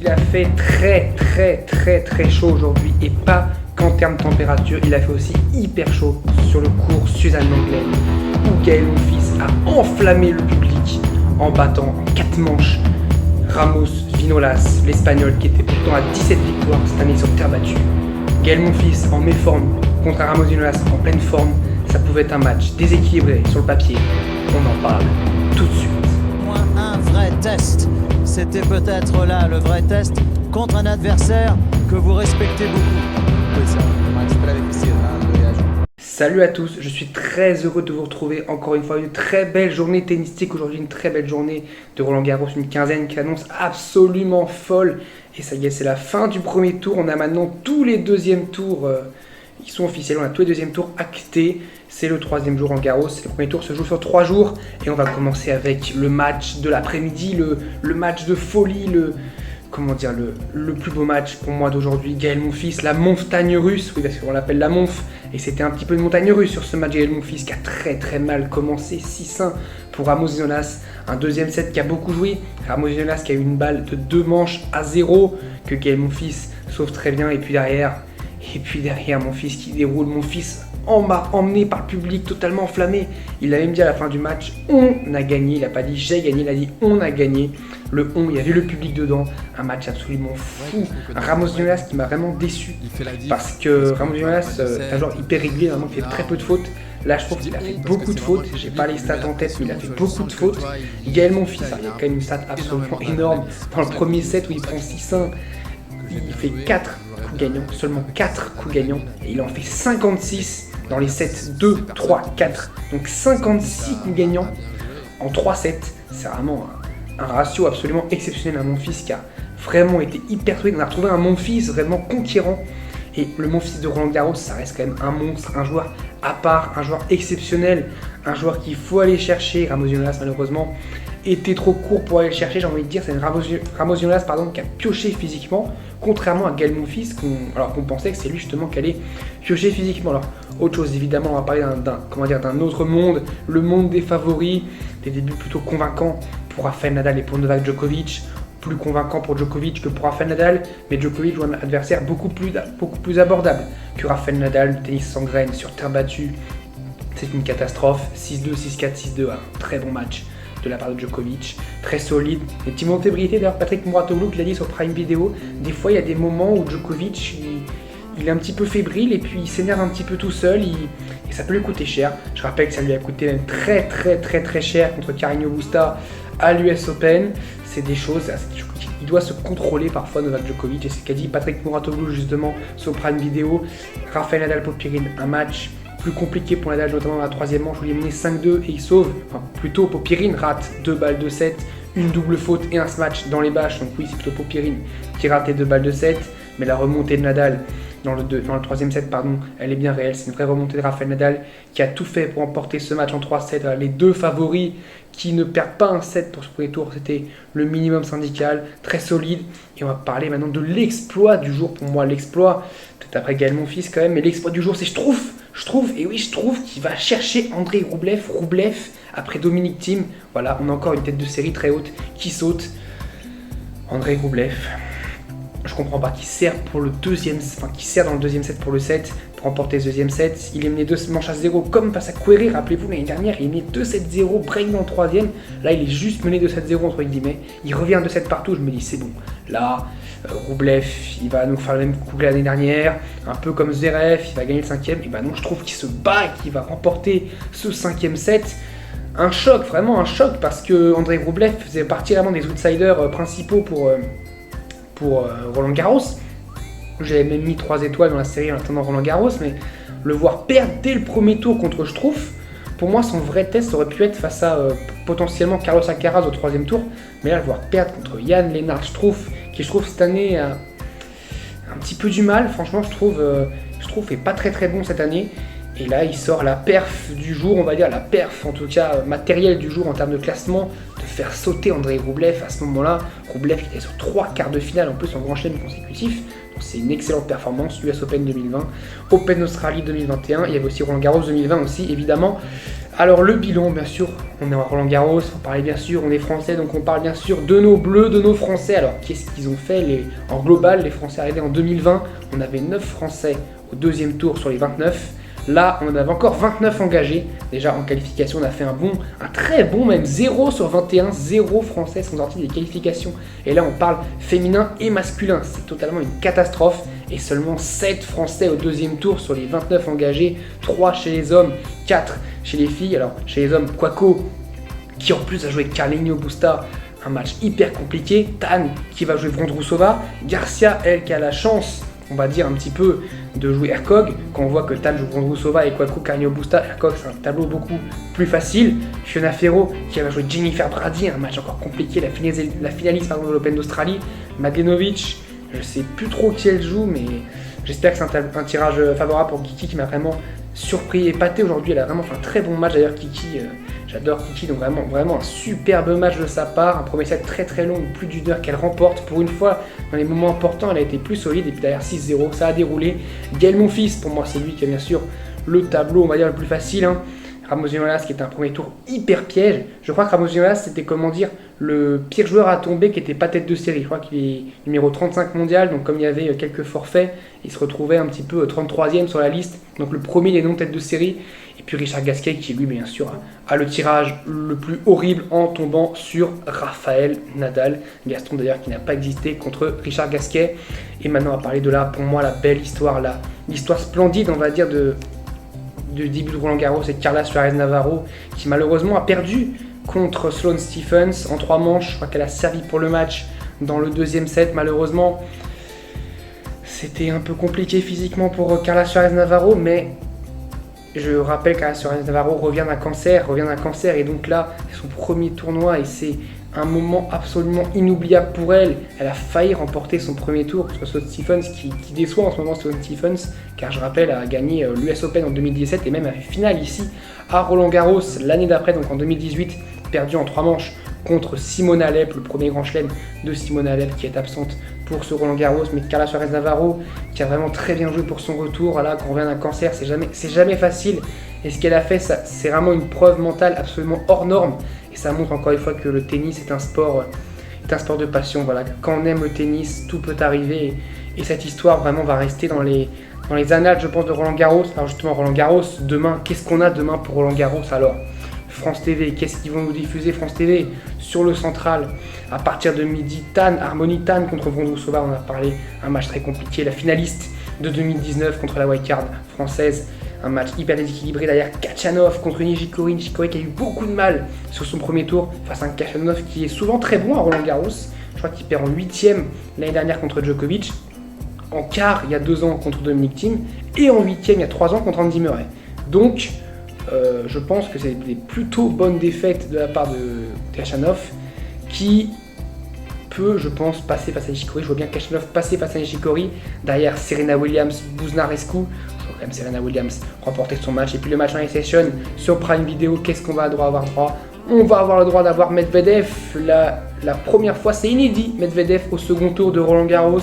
Il a fait très chaud aujourd'hui et pas qu'en termes de température, il a fait aussi hyper chaud sur le cours Suzanne Lenglen où Gaël Monfils a enflammé le public en battant en 4 manches Ramos Vinolas, l'Espagnol qui était pourtant à 17 victoires cette année sur terre battue. Gaël Monfils en méforme contre Ramos Vinolas en pleine forme, ça pouvait être un match déséquilibré sur le papier. On en parle tout de suite. Un vrai test, c'était peut-être là le vrai test contre un adversaire que vous respectez beaucoup. Salut à tous, je suis très heureux de vous retrouver encore une fois. Une très belle journée tennistique aujourd'hui, une très belle journée de Roland Garros, une quinzaine qui annonce absolument folle. Et ça y est, c'est la fin du premier tour. On a maintenant tous les deuxièmes tours, ils sont officiels, on a tous les deuxièmes tours actés. C'est le troisième jour Roland Garros, le premier tour se joue sur 3 jours. Et on va commencer avec le match de l'après-midi, le match de folie, le plus beau match pour moi d'aujourd'hui. Gaël Monfils, la montagne russe, oui parce qu'on l'appelle la monf, et c'était un petit peu une montagne russe sur ce match. Gaël Monfils qui a très mal commencé, 6-1 pour Ramos Vinolas, un deuxième set qui a beaucoup joué, Ramos Vinolas qui a eu une balle de 2 manches à 0 que Gaël Monfils sauve très bien, et puis derrière Monfils qui déroule, Monfils emmené par le public, totalement enflammé. Il a même dit à la fin du match, on a gagné, il n'a pas dit j'ai gagné, il a dit on a gagné. Le on, il y avait le public dedans, un match absolument fou. Un Ramos Vinolas qui m'a vraiment déçu, parce que Ramos Vinolas est un joueur hyper régulier, normalement il fait très peu de fautes. Là je trouve qu'il a fait beaucoup de fautes, j'ai pas les stats en tête mais il a fait beaucoup de fautes. Gaël Monfils, il y a quand même une stat absolument énorme dans le premier set où il prend 6-1, il fait 4 coups gagnants, seulement 4 coups gagnants, et il en fait 56 dans les sets 2, 3, 4. Donc 56 coups gagnants en 3 sets. C'est vraiment un ratio absolument exceptionnel. Un Monfils qui a vraiment été hyper solide. On a retrouvé un Monfils vraiment conquérant. Et le Monfils de Roland Garros, ça reste quand même un monstre, un joueur à part, un joueur exceptionnel, un joueur qu'il faut aller chercher. Ramos Vinolas, malheureusement, était trop court pour aller le chercher. J'ai envie de dire, c'est Ramos Vinolas qui a pioché physiquement, contrairement à Gaël Monfils, qu'on pensait que c'est lui justement qui allait piocher physiquement. Alors, autre chose, évidemment, on va parler d'un autre monde, le monde des favoris, des débuts plutôt convaincants pour Rafael Nadal et pour Novak Djokovic, plus convaincant pour Djokovic que pour Rafael Nadal, mais Djokovic joue un adversaire beaucoup plus abordable que Rafael Nadal. Le tennis sans graines sur terre battue, c'est une catastrophe. 6-2, 6-4, 6-2, un très bon match de la part de Djokovic, très solide. Des petits moments de fébrilité, d'ailleurs Patrick Mouratoglou qui l'a dit sur Prime Video, des fois il y a des moments où Djokovic il est un petit peu fébrile et puis il s'énerve un petit peu tout seul et ça peut lui coûter cher. Je rappelle que ça lui a coûté même très cher contre Carreño Busta à l'US Open. C'est des choses, il doit se contrôler parfois Novak Djokovic, et c'est ce qu'a dit Patrick Mouratoglou justement sur Prime Video. Rafael Nadal Popyrin, un match plus compliqué pour Nadal, notamment dans la troisième manche où il est mené 5-2 et il sauve, enfin plutôt Popyrin rate 2 balles de 7, une double faute et un smash dans les bâches, donc oui c'est plutôt Popyrin qui rate les 2 balles de 7, mais la remontée de Nadal dans le troisième set, elle est bien réelle, c'est une vraie remontée de Rafael Nadal qui a tout fait pour emporter ce match en 3-7, les deux favoris qui ne perdent pas un set pour ce premier tour, c'était le minimum syndical, très solide. Et on va parler maintenant de l'exploit du jour, pour moi l'exploit, peut-être après Gaël Monfils quand même, mais l'exploit du jour c'est je trouve qu'il va chercher Andrei Roublev après Dominic Thiem. Voilà, on a encore une tête de série très haute qui saute. Andrei Roublev, je comprends pas, qui sert dans le deuxième set pour le set, pour remporter ce deuxième set. Il est mené 2 manches à 0 comme face à Querrey, rappelez-vous l'année dernière, il est mené 2-7-0, break dans le troisième. Là il est juste mené 2-7-0 entre guillemets, il revient 2-7 partout, je me dis c'est bon. Là, Roublev, il va nous faire le même coup que l'année dernière, un peu comme Zverev, il va gagner le 5e. Et ben non, je trouve qu'il se bat et qu'il va remporter ce 5e set. Un choc, vraiment un choc, parce que Andrei Roublev faisait partie vraiment des outsiders principaux pour Roland Garros. J'avais même mis 3 étoiles dans la série en attendant Roland Garros, mais le voir perdre dès le premier tour contre Struff, pour moi son vrai test aurait pu être face à potentiellement Carlos Alcaraz au 3e tour, mais là le voir perdre contre Jan-Lennard Struff, qui je trouve cette année a un petit peu du mal, franchement je trouve est pas très bon cette année. Et là, il sort la perf du jour, on va dire, la perf en tout cas matérielle du jour en termes de classement, de faire sauter Andrei Roublev à ce moment-là. Roublev qui était sur 3 quarts de finale, en plus en grand chelem consécutif. Donc c'est une excellente performance. US Open 2020, Open Australie 2021, il y avait aussi Roland Garros 2020 aussi, évidemment. Alors le bilan, bien sûr, on est à Roland Garros, on parlait bien sûr, on est français, donc on parle bien sûr de nos bleus, de nos français. Alors qu'est-ce qu'ils ont fait en global? Les Français arrivés en 2020, on avait 9 Français au deuxième tour sur les 29. Là, on en avait encore 29 engagés. Déjà en qualification, on a fait un très bon, même 0 sur 21, 0 Français sont sortis des qualifications. Et là, on parle féminin et masculin. C'est totalement une catastrophe. Et seulement 7 Français au deuxième tour sur les 29 engagés, 3 chez les hommes, 4 chez les filles. Alors, chez les hommes, Kwako, qui en plus a joué Carlinhos Busta, un match hyper compliqué. Tan, qui va jouer Vondrousova. Garcia, elle, qui a la chance, on va dire un petit peu, de jouer Hercog. Quand on voit que Tan joue Vondrousova et Kwako Carlinhos Busta, Hercog c'est un tableau beaucoup plus facile. Fiona Ferro qui va jouer Jennifer Brady, un match encore compliqué, la finaliste de l'Open d'Australie. Mladenovic, je sais plus trop qui elle joue, mais j'espère que c'est un tirage favorable pour Kiki qui m'a vraiment surpris, épaté aujourd'hui. Elle a vraiment fait un très bon match d'ailleurs, Kiki. J'adore Kiki, donc vraiment un superbe match de sa part. Un premier set très très long, plus d'une heure qu'elle remporte. Pour une fois, dans les moments importants, elle a été plus solide. Et puis derrière 6-0, ça a déroulé. Gaël Monfils, pour moi, c'est lui qui a bien sûr le tableau, on va dire, le plus facile. Ramos Vinolas qui était un premier tour hyper piège. Je crois que Ramos Vinolas, c'était le pire joueur à tomber qui n'était pas tête de série. Je crois qu'il est numéro 35 mondial, donc comme il y avait quelques forfaits, il se retrouvait un petit peu 33e sur la liste. Donc le premier, il est non tête de série. Et puis Richard Gasquet qui lui, bien sûr, a le tirage le plus horrible en tombant sur Rafael Nadal. Gaston d'ailleurs qui n'a pas existé contre Richard Gasquet. Et maintenant, on va parler de pour moi, la belle histoire, l'histoire splendide, on va dire, du début de Roland Garros, c'est Carla Suarez Navarro qui malheureusement a perdu contre Sloane Stephens en 3 manches. Je crois qu'elle a servi pour le match dans le deuxième set. Malheureusement, c'était un peu compliqué physiquement pour Carla Suarez Navarro, mais je rappelle que Carla Suarez Navarro revient d'un cancer et donc là, c'est son premier tournoi et c'est un moment absolument inoubliable pour elle. Elle a failli remporter son premier tour contre Sloane Stephens qui déçoit en ce moment Sloane Stephens, car je rappelle, elle a gagné l'US Open en 2017 et même a fait finale ici à Roland Garros l'année d'après, donc en 2018, perdu en 3 manches contre Simona Halep, le premier grand chelem de Simona Halep qui est absente pour ce Roland Garros. Mais Carla Suarez Navarro qui a vraiment très bien joué pour son retour. Là, quand on revient d'un cancer, c'est jamais facile. Et ce qu'elle a fait, c'est vraiment une preuve mentale absolument hors norme. Et ça montre encore une fois que le tennis est un sport de passion. Voilà. Quand on aime le tennis, tout peut arriver. Et cette histoire vraiment va rester dans les annales, je pense, de Roland Garros. Alors justement, Roland Garros, demain, qu'est-ce qu'on a demain pour Roland Garros alors? France TV, qu'est-ce qu'ils vont nous diffuser France TV? Sur le central, à partir de midi, Harmony Tan contre Vondrousova, on a parlé, un match très compliqué. La finaliste de 2019 contre la wildcard française, un match hyper déséquilibré. Derrière, Khachanov contre Nishikori qui a eu beaucoup de mal sur son premier tour face à un Khachanov qui est souvent très bon à Roland Garros. Je crois qu'il perd en 8e l'année dernière contre Djokovic, en quart il y a 2 ans contre Dominic Thiem et en 8e il y a 3 ans contre Andy Murray. Donc je pense que c'est des plutôt bonnes défaites de la part de Khachanov qui peut, je pense, passer face à Nishikori. Je vois bien Khachanov passer face à Nishikori. Derrière, Serena Williams, Buznarescu. Je vois quand même Serena Williams remporter son match. Et puis le match en session sur Prime Video, qu'est-ce qu'on va avoir droit? On va avoir le droit d'avoir Medvedev. La première fois, c'est inédit, Medvedev au second tour de Roland Garros.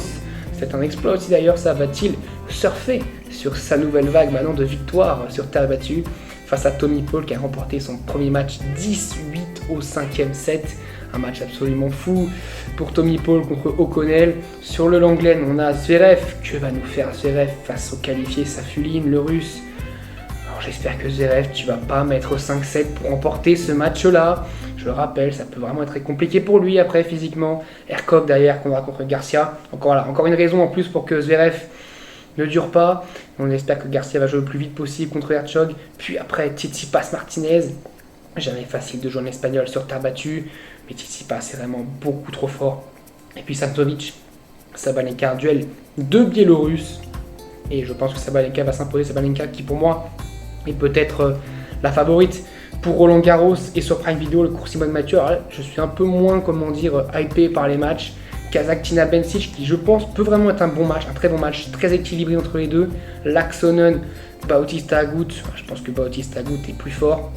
C'est un exploit aussi d'ailleurs, ça va-t-il surfer sur sa nouvelle vague maintenant de victoire sur terre battue face à Tommy Paul qui a remporté son premier match 10-8 au 5e set. Un match absolument fou pour Tommy Paul contre O'Connell. Sur le Langlaine, on a Zverev. Que va nous faire Zverev face au qualifié Safiuline, le russe? Alors j'espère que Zverev, tu vas pas mettre 5-7 pour remporter ce match-là. Je le rappelle, ça peut vraiment être très compliqué pour lui après physiquement. Hercog derrière qu'on aura contre Garcia. Encore une raison en plus pour que Zverev ne dure pas. On espère que Garcia va jouer le plus vite possible contre Hercog. Puis après, Tsitsipas Martinez. Jamais facile de jouer en espagnol sur terre battue. Mais Tsitsipas c'est vraiment beaucoup trop fort. Et puis Santovic, Sabalenka, un duel de Biélorusses. Et je pense que Sabalenka va s'imposer. Sabalenka qui pour moi est peut-être la favorite pour Roland Garros. Et sur Prime Video, le cours Simone Mathieu. Alors là, je suis un peu moins, hypé par les matchs. Kazakhtina Bencic qui je pense peut vraiment être un bon match, un très bon match, très équilibré entre les deux. Laaksonen, Bautista Agut, je pense que Bautista Agut est plus fort.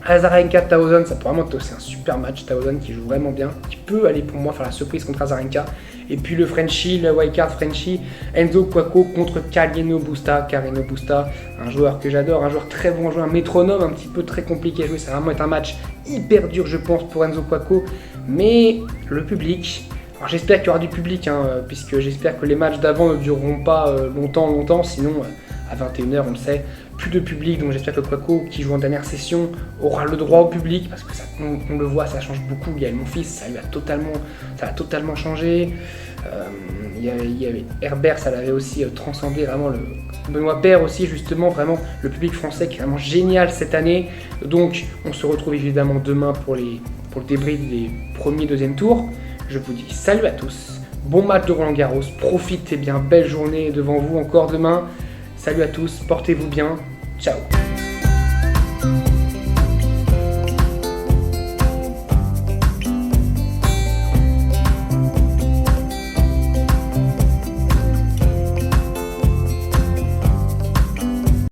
Azarenka Tauzan, ça peut vraiment être aussi un super match. Tauzan qui joue vraiment bien, qui peut aller pour moi faire la surprise contre Azarenka. Et puis le Frenchie, le wildcard Frenchie, Enzo Couacaud contre Carreño Busta. Carreño Busta, un joueur que j'adore, un joueur très bon, un métronome un petit peu très compliqué à jouer. Ça va vraiment être un match hyper dur, je pense, pour Enzo Couacaud. Mais le public, alors j'espère qu'il y aura du public, puisque j'espère que les matchs d'avant ne dureront pas longtemps, sinon à 21h, on le sait, plus de public, donc j'espère que Couacaud, qui joue en dernière session, aura le droit au public, parce que ça, on le voit, ça change beaucoup. Il y a mon fils, ça a totalement changé. Il y avait Herbert, ça l'avait aussi transcendé, vraiment le Benoît Paire aussi, justement, vraiment le public français qui est vraiment génial cette année. Donc on se retrouve évidemment demain pour le débrief des premiers, deuxième tours. Je vous dis salut à tous, bon match de Roland-Garros, profitez bien, belle journée devant vous encore demain. Salut à tous, portez-vous bien, ciao.